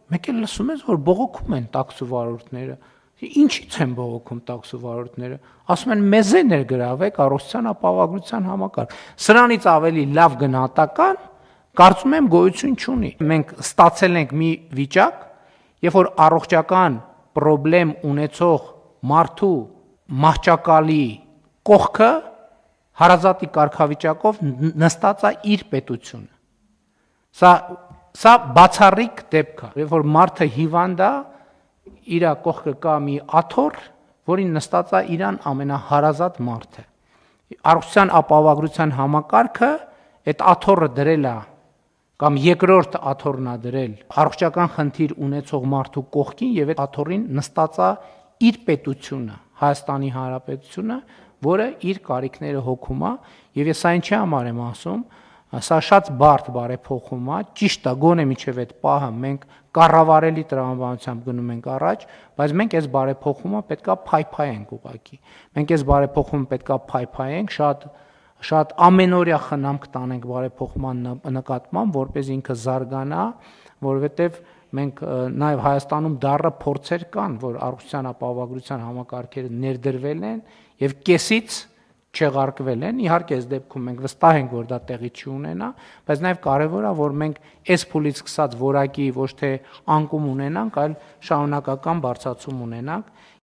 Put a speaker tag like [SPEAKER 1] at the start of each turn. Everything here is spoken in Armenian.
[SPEAKER 1] Մեկ էլ լսում ես, որ բողոքում են տաքսուվարորդները։ Ինչի՞ց են բողոքում տաքսուվարորդները։ Ասում են մեզ է ներգրավեք առողջության ապահովագրության համակարգ։ Սրանից ավելի լավ գնահատական կարծում եմ գոյություն չունի։ Մենք ստացել ենք մի վիճակ, երբ որ առողջական պրոբլեմ ունեցող մարդու մահճակալի կողքը հարազատի կարգավիճակով նստած է իր պետությունը։ Սա բացառիկ դեպք է, երբ որ մարդը հիվանդ է, իր կողքը կա մի աթոռ, որին նստած է իրան ամենահարազատ մարդը։ Առողջության ապահովագրության համակարգը այդ աթոռը դրել է կամ երկրորդ աթոռն է դրել առողջական խնդիր ունեցող մարդու կողքին եւ այդ աթոռին նստած է իր պետությունը, Հայաստանի Հանրապետությունը, որը իր կարիքները հոգում է, եւ ես այն չի համար եմ ասում, սա շատ բարդ բարեփոխում է, ճիշտ է, գոնե միջև այդ պահը մենք կառավարելի տրամաբանությամբ գնում ենք առաջ, բայց մենք այս բարեփոխումը պետքա փայփայենք ուղղակի։ Մենք այս բարեփոխումը պետքա փայփայենք, շատ ամենօրյա խնամք տանենք բարեփոխման նկատմամբ, որպես ինքը զարգանա, որովհետև մենք նաև Հայաստանում դառը փորձեր կան, որ առողջության ապահովագրության համակարգերը ներդրվել են եւ կեսից չեղարկվել են։ Իհարկե, այս դեպքում մենք վստահ ենք, որ դա տեղի չի ունենա, բայց նաև կարևոր է, որ մենք այս փուլից սկսած որակի ոչ թե անկում ունենանք, այլ շարունակական բարձրացում ունենանք։